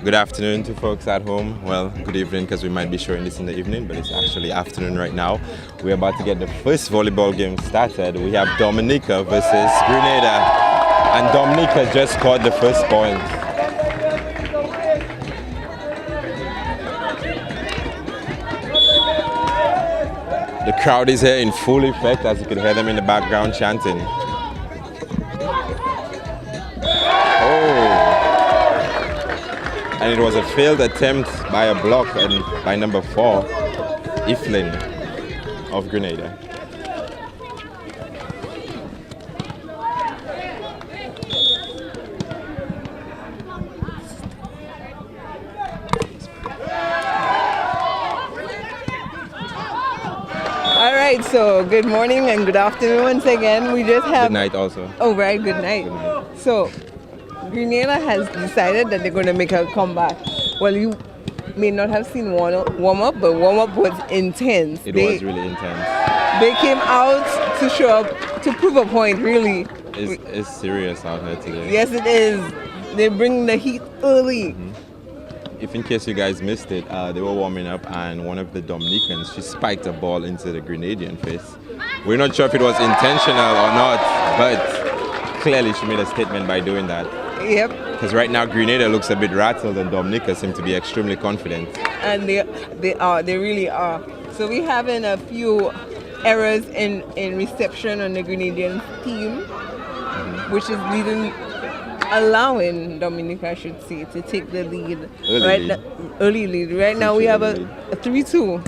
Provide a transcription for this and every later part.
Good afternoon to folks at home. Well, good evening because we might be showing this in the evening, but it's actually afternoon right now. We're about to get the first volleyball game started. We have Dominica versus Grenada, and Dominica just scored the first point. The crowd is here in full effect, as you can hear them in the background chanting. And it was a failed attempt by a block and by number 4, Iflin of Grenada. All right, so good morning and good afternoon once again. We just have... Good night also. Oh, right, good night. Good night. So, Grenada has decided that they're going to make a comeback. Well, you may not have seen warm-up, but warm-up was intense. It was really intense. They came out to show up, to prove a point, really. It's serious out here today. Yes, it is. They bring the heat early. If in case you guys missed it, they were warming up and one of the Dominicans, she spiked a ball into the Grenadian face. We're not sure if it was intentional or not, but clearly she made a statement by doing that. Yep. Because right now Grenada looks a bit rattled and Dominica seem to be extremely confident. And they really are. So we're having a few errors in reception on the Grenadian team, which is allowing Dominica, I should say, to take the lead. Early lead. Right now we have a 3-2.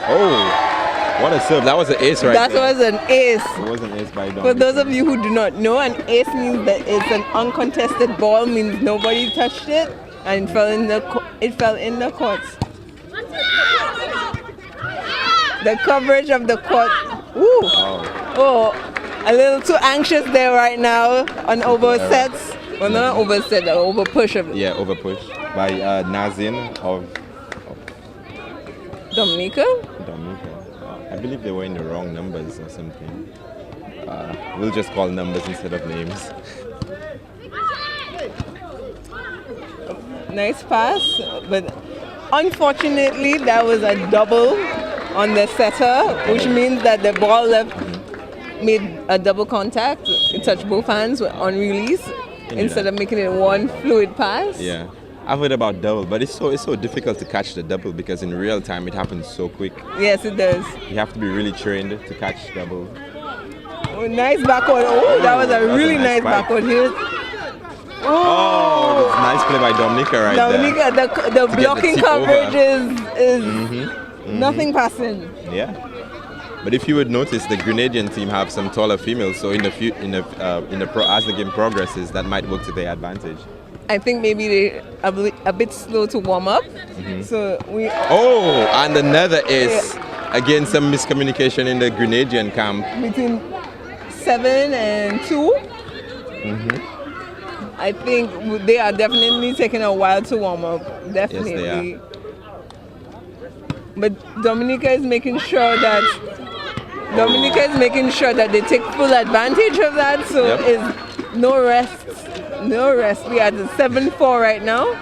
Oh! What a serve. That was an ace right there. That was an ace. It was an ace by Dominica. For those of you who do not know, an ace means that it's an uncontested ball, means nobody touched it, and it fell in the court. The coverage of the court. Ooh. Oh, a little too anxious there right now on oversets. Well, not overset, over push. Yeah, over push by Nazin of Dominica. I believe they were in the wrong numbers or something. We'll just call numbers instead of names. Nice pass, but unfortunately that was a double on the setter, which means that the ball made a double contact. It touched both hands on release instead of making it one fluid pass. Yeah. I've heard about double, but it's so difficult to catch the double because in real time it happens so quick. Yes, it does. You have to be really trained to catch double. Oh, nice backward. Oh, that was a really nice backward hit. Oh, nice play by Dominica right there. Dominica, the blocking coverage is nothing passing. Yeah. But if you would notice, the Grenadian team have some taller females, so as the game progresses, that might work to their advantage. I think maybe they're a bit slow to warm up. So we. Oh, and another ace. Again, some miscommunication in the Grenadian camp. Between 7 and 2. I think they are definitely taking a while to warm up. Definitely. Yes, they are. But Dominica is making sure that they take full advantage of that. So it's no rest. No rest. We are at 7-4 right now.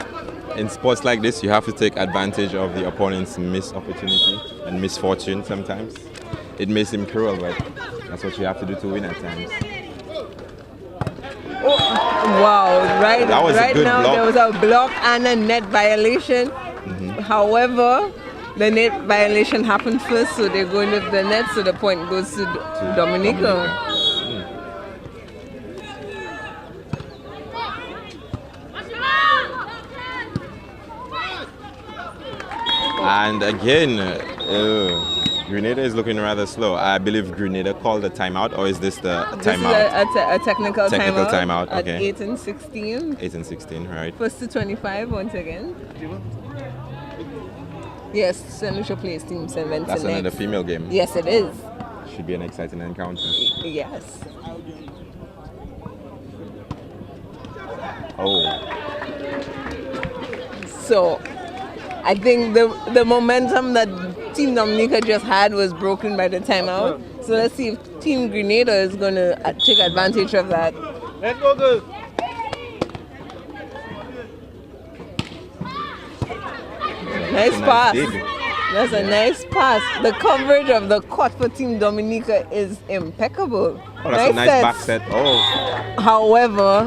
In sports like this, you have to take advantage of the opponent's missed opportunity and misfortune sometimes. It may seem cruel, but that's what you have to do to win at times. Oh, wow. Right now block. There was a block and a net violation. However, the net violation happened first, so they're going with the net, so the point goes to Dominica. And again, Grenada is looking rather slow. I believe Grenada called a timeout, or is this the timeout? This is a technical timeout. At okay. 8 and 16. 8 and 16, right. First to 25 once again. Yes, St. Lucia plays Team St. Vincent. That's another female game. Yes, it is. Should be an exciting encounter. Yes. Oh. So, I think the momentum that Team Dominica just had was broken by the timeout. So let's see if Team Grenada is going to take advantage of that. Let's go, girls. Nice It's a pass. dig. That's a nice pass. The coverage of the court for Team Dominica is impeccable. Oh, that's a nice sets. back set. Oh, However,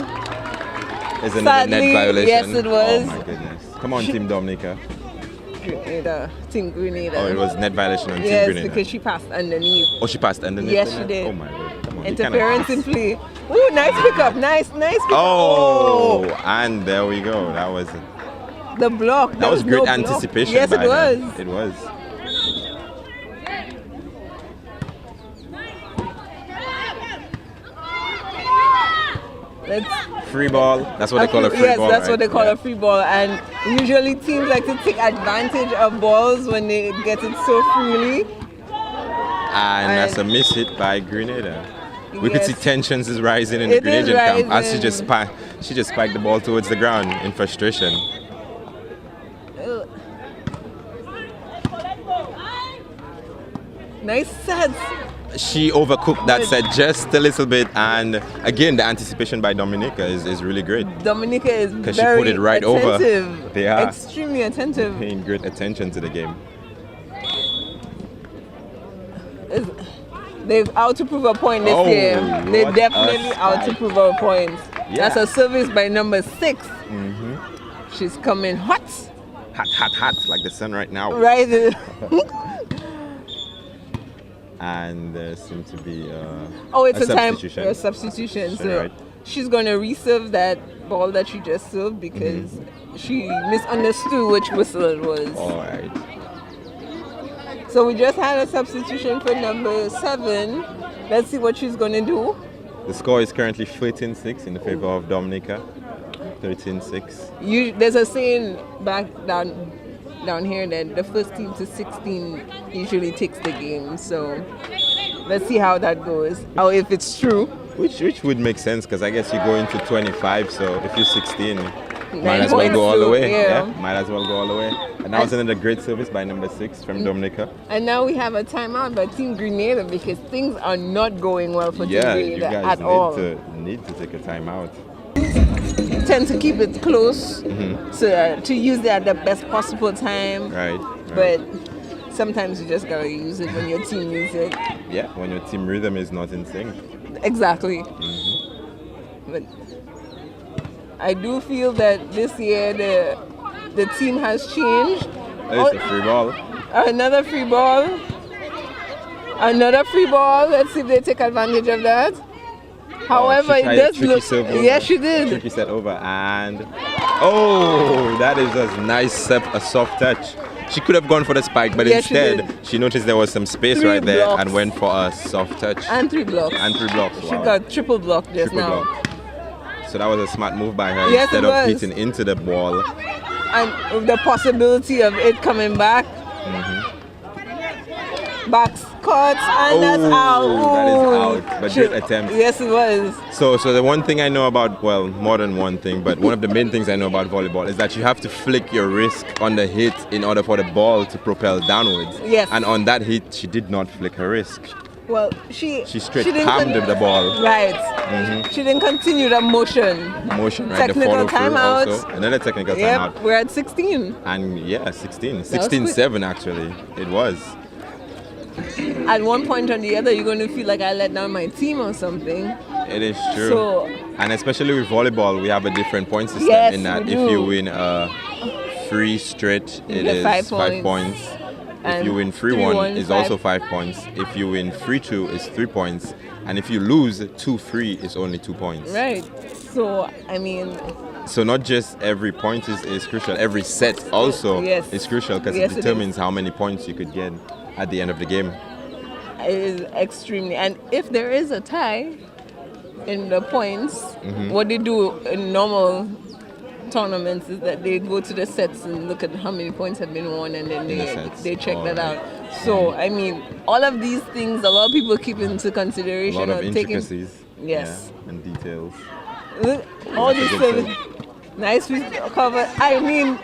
isn't it a sadly, net violation? yes, it was. Oh my goodness. Come on, Team Dominica. Team Grenada. Oh, it was net violation on Team Yes, Grenada. because she passed underneath. Oh, she passed underneath. Yes, the she net? did. Oh my god. Come on. you Interference cannot in pass. play. Ooh, nice pickup. Nice pickup. Oh, and there we go. That was The block. that was no great block. anticipation. Yes, by it her. was. It was. Let's Free ball. That's what they call a free yes, ball. that's what right? they call Yeah. a free ball. And usually teams like to take advantage of balls when they get it so freely. And that's a miss hit by Grenada. We could see Yes. tensions is rising in the It is Grenadian camp as she rising. just spiked the ball towards the ground in frustration. Ugh. Nice sets. She overcooked that set just a little bit, and again the anticipation by Dominica is really great. Dominica is 'Cause she very put it right over. attentive. They are. Extremely attentive. Paying great attention to the game. They've out to prove a point this Oh, year. They what definitely a out to spike. prove a point. Yeah. That's a service by number 6. Mm-hmm. She's coming hot. Hot, like the sun right now. Right. And there seems to be Oh, it's a substitution. time a substitution. So Right. she's gonna reserve that ball that she just served because she misunderstood which whistle it was. All right. So we just had a substitution for number 7. Let's see what she's gonna do. The score is currently 13-6 in the favor of Dominica. 13-6. There's a saying back down here that the first team to 16 usually takes the game. So let's see how that goes. Or if it's true. Which would make sense because I guess you go into 25. So if you're 16, might 9 as well points go all the too, way. yeah. Might as well go all the way. And that was another great service by number 6 from Dominica. And now we have a timeout by Team Grenada because things are not going well for Yeah, Team you Grenada guys at all. need to take a timeout. Tend to keep it close Mm-hmm. to use it at the best possible time. Right. But sometimes you just gotta use it when your team needs it. Yeah, when your team rhythm is not in sync. Exactly. Mm-hmm. But I do feel that this year the team has changed. It's a free ball. Another free ball. Another free ball. Let's see if they take advantage of that. However, she it tried a does tricky look. serve over. Yes, she did. Tricky set over, and that is a nice a soft touch. She could have gone for the spike, but Yes, she instead did. she noticed there was some space 3 right there blocks. and went for a soft touch And 3 blocks. and 3 blocks. She Wow. got triple block just Triple now. block. So that was a smart move by her. Yes, Instead it of was. hitting into the ball, And the possibility of it coming back. Back cuts and that's out. that is Ooh. out. But great attempt. Yes, it was. So the one thing I know about, well, more than one thing, but one of the main things I know about volleyball is that you have to flick your wrist on the hit in order for the ball to propel downwards. Yes. And on that hit, she did not flick her wrist. Well, she straight didn't palmed the ball. Right. She didn't continue the motion. Motion, right? Technical the follow through timeout. also. Another technical Yep, timeout. we're at 16. And yeah, 16. was 16-7 actually. It was. At one point or the other, you're going to feel like I let down my team or something. It is true. So, And especially with volleyball, we have a different point system Yes, in that we if you do. win a free straight, it get is 5 5 points. points. If And you win free 3-1 one, it's five. also 5 points. If you win free 2, it's 3 points. And if you lose 2 free, it's only 2 points. right. So, I mean, So not just every point is crucial, every set also Yes. is crucial because Yes, it it determines how many points you could get at the end of the game. it is extremely. And if there is a tie in the points, what they do in normal tournaments is that they go to the sets and look at how many points have been won and then In the sets. they check that Alright. out. So, I mean, all of these things a lot of people keep into A consideration lot of or taking. intricacies. Yes. Yeah, and details. Look, all That's a these good service. save. Nice cover. I mean,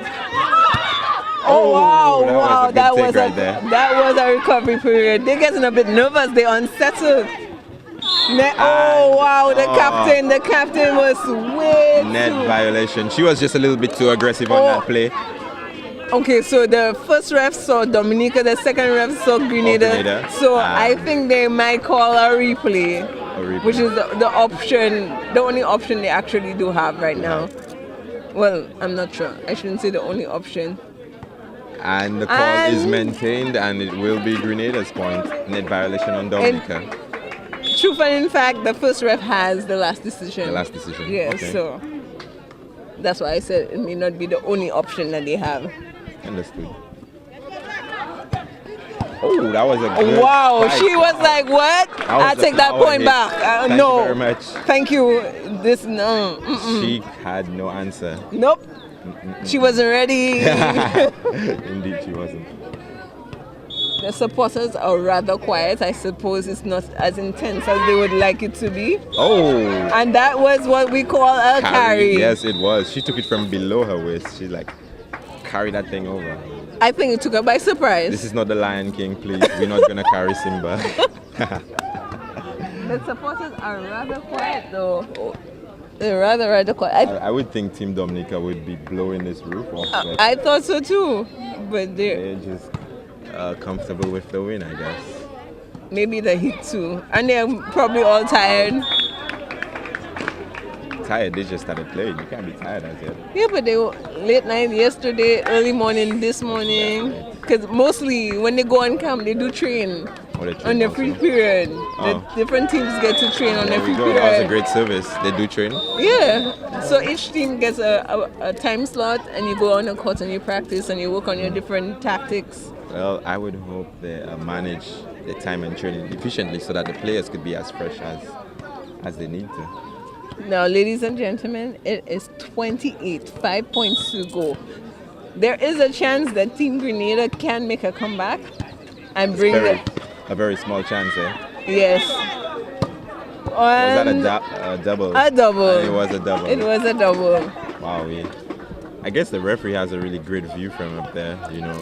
oh wow, that was a good take right there. that was a recovery period. They're getting a bit nervous. They unsettled. Oh wow, the captain was way Net too. violation. She was just a little bit too aggressive on Oh. that play. Okay, so the first ref saw Dominica, the second ref saw Grenada. Grenada. So I think they might call a replay, which is the option, the only option they actually do have right now. Well, I'm not sure. I shouldn't say the only option. And the call is maintained, and it will be Grenada's point. Net violation on Dominica. Truth and in fact, the first ref has the last decision. The last decision. Yeah, Okay. so that's why I said it may not be the only option that they have. Understood. Oh, that was a good Wow, fight. she was like, what? I take that power point hit. back. Thank No. you very much. Thank you. This, no. She had no answer. Nope. She wasn't ready. Indeed, she wasn't. The supporters are rather quiet. I suppose it's not as intense as they would like it to be. Oh. And that was what we call a carry. Yes, it was. She took it from below her waist. She like carried that thing over. I think it took her by surprise. This is not the Lion King, please. We're not gonna carry Simba. The supporters are rather quiet though. They're rather quiet. I would think Team Dominica would be blowing this roof off. But I thought so too. But they're just comfortable with the win, I guess. maybe the heat too. And they're probably all tired. Tired, they just started playing. You can't be tired as yet. Yeah, but they were late night yesterday, early morning this morning. Because mostly when they go on camp, they do train Oh, they train on the also. free period. Oh. The different teams get to train on There their we free go. period. That was a great service. They do train. Yeah. So each team gets a time slot and you go on the court and you practice and you work on your different tactics. Well, I would hope they manage the time and training efficiently so that the players could be as fresh as they need to. Now, ladies and gentlemen, it is 28, 5 points to go. There is a chance that Team Grenada can make a comeback and bring A very small chance, eh? Yes. Was that a double? A double. It was a double. It was a double. Wow, yeah. I guess the referee has a really great view from up there, you know,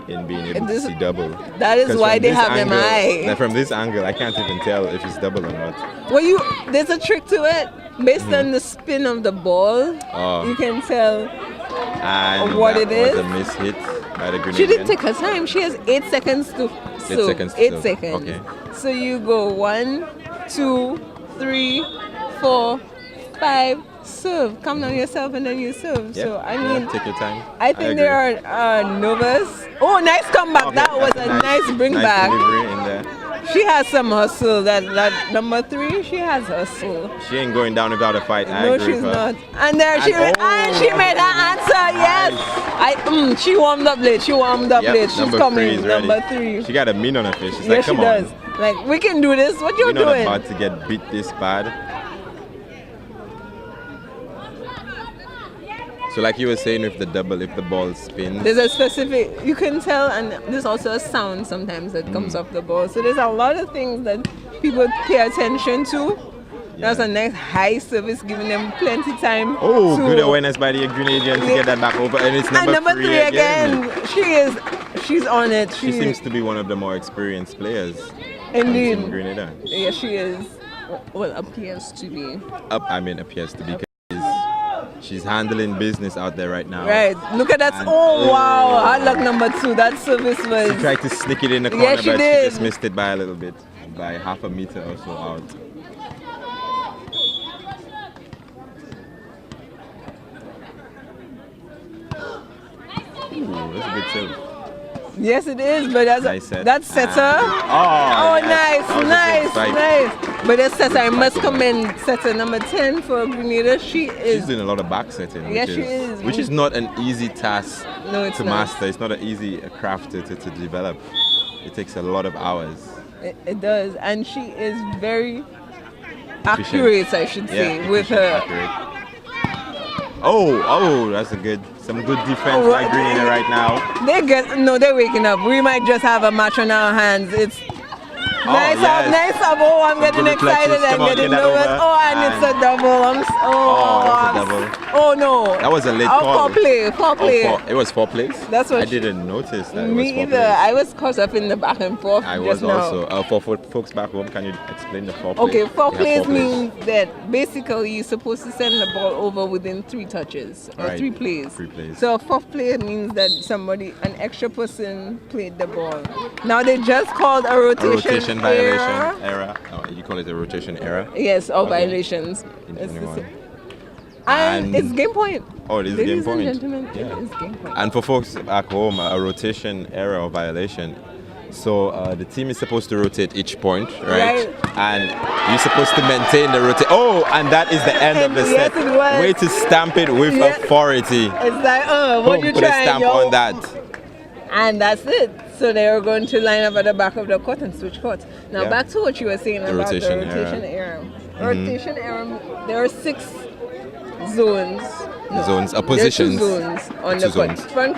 in being able to see double. That is 'Cause why from they this have them angle- high. From this angle, I can't even tell if it's double or not. Well, there's a trick to it. Based on the spin of the ball, you can tell And what that it is. was a miss hit by the Grenadian. She didn't take her time. She has 8 seconds to serve. 8 seconds to 8 serve. seconds. Okay. So you go 1, 2, 3, 4, 5, serve. Calm down yourself and then you serve. Yeah, So, I yeah, mean, take your time. I think they are nervous. Oh, nice comeback. Okay, That was a nice bring nice back. delivery in there. She has some hustle. That number 3, she has hustle. She ain't going down without a fight. I No, agree she's with her. not. And there she and she made her answer. Yes. She warmed up late. She warmed up late. She's number coming. 3 is ready. Number 3. She got a mean on her face. She's Yeah, like, she come on. does. Like, we can do this. What you We're not doing? about to get beat this bad. So like you were saying with the double, if the ball spins. There's a specific, you can tell, and there's also a sound sometimes that comes off the ball. So there's a lot of things that people pay attention to. That's a nice high service, giving them plenty time. Oh, to, good awareness by the Grenadian to get that back over. And it's And number, number 3 again. She's on it. She seems to be one of the more experienced players. Indeed. In Grenada. Yeah, she is. Well, appears to be. Appears to be. She's handling business out there right now. Right. Look at that. And- Oh, wow. Hard luck number 2. That service was. She tried to sneak it in the corner, Yeah, she but did. she just missed it by a little bit, by half a meter or so out. Ooh, that's a good serve. Yes, it is, but Nice set. that's setter. Oh, Nice, that was a nice, good strike. nice. But that's setter. I must commend setter number 10 for Grenada. She She's is. doing a lot of back setting, Yeah, she is. which is not an easy task No, it's to not. master. It's not an easy craft to develop. It takes a lot of hours. It does, and she is very Efficient. accurate, I should say, Yeah, with efficient, her. accurate. Oh, that's some good defense by Grenada right now. They're waking up. We might just have a match on our hands. Nice yes. up, nice up. Oh, I'm getting good excited reflexes. and Come on, getting get that nervous. over. Oh, and it's a double. that's a double. Oh no. That was a late Oh, call. Four play. It was 4 plays? That's what I didn't notice that. Me it was 4 either. plays. I was caught up in the back and forth. I just was now. also. For folks back home, can you explain the 4 plays? Okay, four Yeah, plays 4 plays. means that basically you're supposed to send the ball over within 3 touches or Right. 3 plays. 3 plays. So fourth play means that an extra person played the ball. Now they just called a rotation, violation error. Oh, you call it a rotation error? Yes, or Okay. violations. In It's the 21. same. And it's game point. Oh, it is Ladies game point. and gentlemen, Yeah. it is game point. And for folks back home, a rotation error or violation. So the team is supposed to rotate each point, right? And you're supposed to maintain the rotation. Oh, and that is the end of the Yes, set. it was. Way to stamp it with Yes. authority. It's like, what Boom, you put a trying, stamp yo? on that. And that's it. So they were going to line up at the back of the court and switch courts. Now Yeah. back to what you were saying about rotation the rotation error. error. Rotation error. There are 6 zones. No, Zones, there are positions. 2 zones on Two the court. zones. Front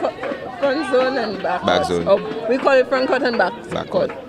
zone and back Back court. zone. Oh, we call it front court and back Back court. court.